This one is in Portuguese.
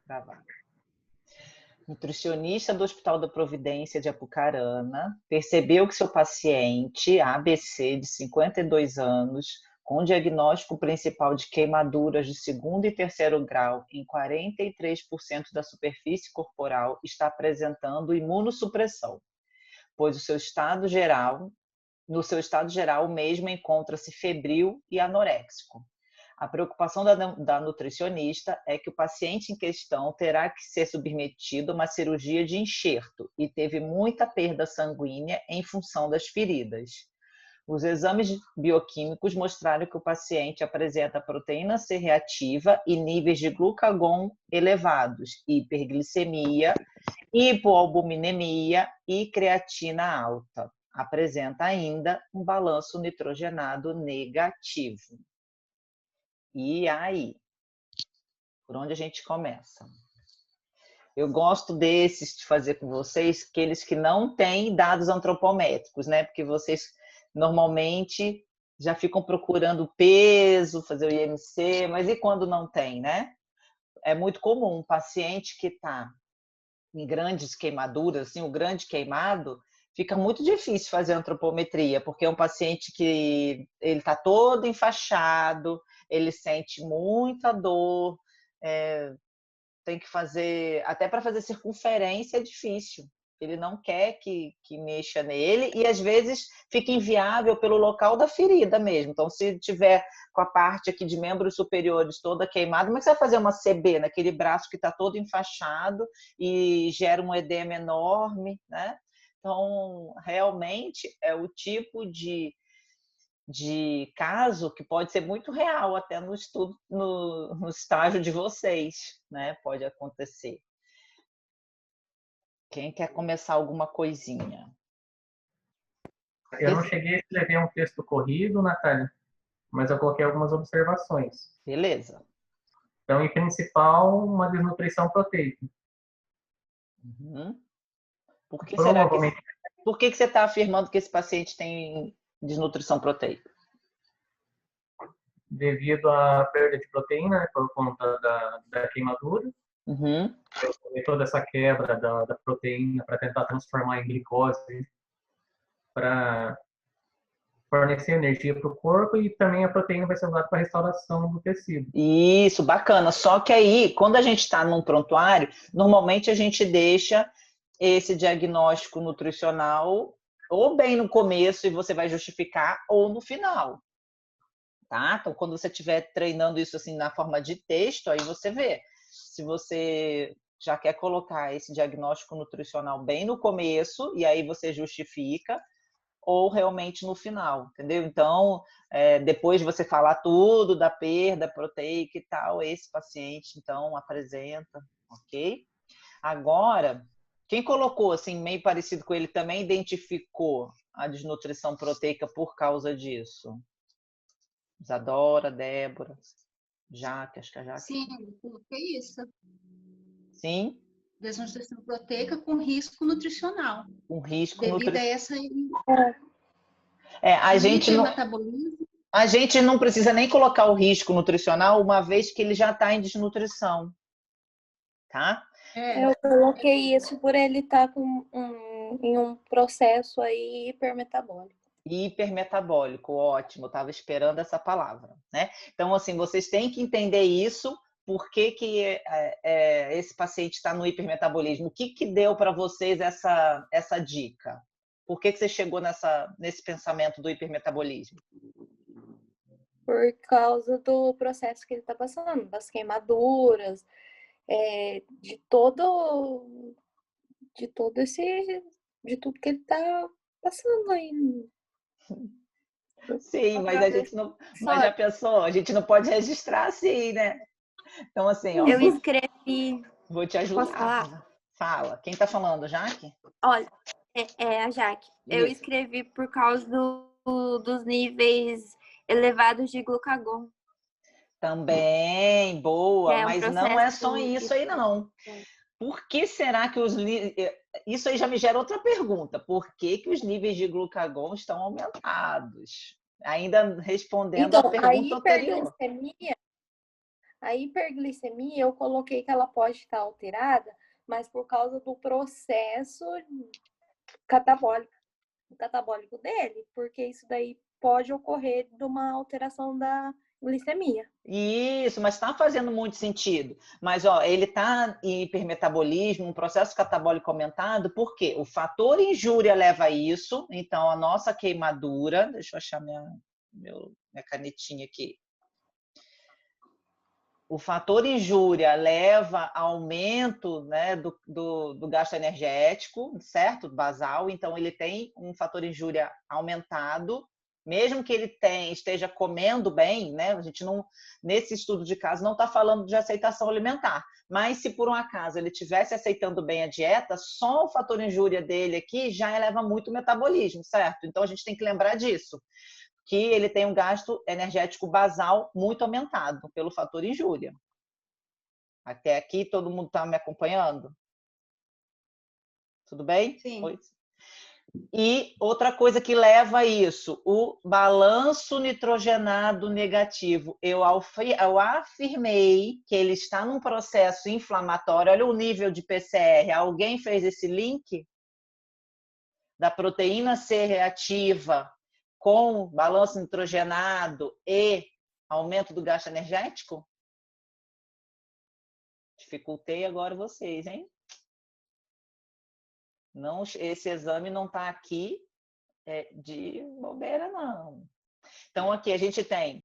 Gravar. Nutricionista do Hospital da Providência de Apucarana percebeu que seu paciente, ABC, de 52 anos, com diagnóstico principal de queimaduras de segundo e terceiro grau em 43% da superfície corporal, está apresentando imunossupressão, pois no seu estado geral, o mesmo encontra-se febril e anoréxico. A preocupação da nutricionista é que o paciente em questão terá que ser submetido a uma cirurgia de enxerto e teve muita perda sanguínea em função das feridas. Os exames bioquímicos mostraram que o paciente apresenta proteína C reativa e níveis de glucagon elevados, hiperglicemia, hipoalbuminemia e creatina alta. Apresenta ainda um balanço nitrogenado negativo. E aí? Por onde a gente começa? Eu gosto desses de fazer com vocês, aqueles que não têm dados antropométricos, né? Porque vocês normalmente já ficam procurando peso, fazer o IMC, mas e quando não tem, né? É muito comum um paciente que está em grandes queimaduras, assim, o grande queimado, fica muito difícil fazer antropometria, porque é um paciente que ele está todo enfaixado, ele sente muita dor, tem que fazer, até para fazer circunferência é difícil. Ele não quer que mexa nele e às vezes fica inviável pelo local da ferida mesmo. Então, se tiver com a parte aqui de membros superiores toda queimada, como é que você vai fazer uma CB naquele braço que está todo enfaixado e gera um edema enorme, né? Então, realmente é o tipo de caso que pode ser muito real até no estudo, no estágio de vocês, né? Pode acontecer. Quem quer começar alguma coisinha? Eu não cheguei a escrever um texto corrido, Natália, mas eu coloquei algumas observações. Beleza. Então, em principal, uma desnutrição proteica. Uhum. Por que você está afirmando que esse paciente tem desnutrição proteica? Devido à perda de proteína, né, por conta da queimadura. Uhum. Toda essa quebra da proteína para tentar transformar em glicose, para fornecer energia para o corpo, e também a proteína vai ser usada para a restauração do tecido. Isso, bacana. Só que aí, quando a gente está num prontuário, normalmente a gente deixa esse diagnóstico nutricional ou bem no começo e você vai justificar, ou no final. Tá? Então, quando você estiver treinando isso assim na forma de texto, aí você vê se você já quer colocar esse diagnóstico nutricional bem no começo e aí você justifica, ou realmente no final, entendeu? Então, depois de você falar tudo da perda proteica e tal, esse paciente, então, apresenta, ok? Agora, quem colocou assim, meio parecido com ele, também identificou a desnutrição proteica por causa disso? Isadora, Débora, Jaque, acho que a Jaque. Sim, eu coloquei isso. Sim? Desnutrição proteica com risco nutricional. Com risco devido a essa a gente não precisa nem colocar o risco nutricional, uma vez que ele já está em desnutrição. Tá? Eu coloquei isso por ele estar em um processo aí hipermetabólico. Hipermetabólico, ótimo, eu estava esperando essa palavra, né? Então, assim, vocês têm que entender isso, por que esse paciente está no hipermetabolismo, o que deu para vocês essa dica? Por que você chegou nesse pensamento do hipermetabolismo? Por causa do processo que ele está passando, das queimaduras, de tudo que ele está passando aí. Sim, mas a gente não. Mas já pensou? A gente não pode registrar assim, né? Então, assim, ó. Eu escrevi. Vou te ajudar. Posso falar? Fala. Quem tá falando, Jaque? Olha, é a Jaque. Eu escrevi por causa dos níveis elevados de glucagon. Também, boa, mas não é só isso aí, não. Por que será que isso aí já me gera outra pergunta. Por que os níveis de glucagon estão aumentados? Ainda respondendo a pergunta anterior. A hiperglicemia, eu coloquei que ela pode estar alterada, mas por causa do processo catabólico dele, porque isso daí pode ocorrer de uma alteração da glicemia. Isso, mas está fazendo muito sentido. Mas ó, ele está em hipermetabolismo, um processo catabólico aumentado, por quê? O fator injúria leva a isso, então a nossa queimadura, deixa eu achar minha canetinha aqui. O fator injúria leva a aumento, né, do gasto energético, certo? Basal, então ele tem um fator injúria aumentado, mesmo que ele esteja comendo bem, né? A gente não, nesse estudo de caso, não está falando de aceitação alimentar, mas se por um acaso ele estivesse aceitando bem a dieta, só o fator injúria dele aqui já eleva muito o metabolismo, certo? Então a gente tem que lembrar disso, que ele tem um gasto energético basal muito aumentado pelo fator injúria. Até aqui todo mundo está me acompanhando? Tudo bem? Sim. Oi. E outra coisa que leva a isso, o balanço nitrogenado negativo. Eu afirmei que ele está num processo inflamatório. Olha o nível de PCR. Alguém fez esse link da proteína C reativa com balanço nitrogenado e aumento do gasto energético? Dificultei agora vocês, hein? Não, esse exame não está aqui de bobeira, não. Então, aqui a gente tem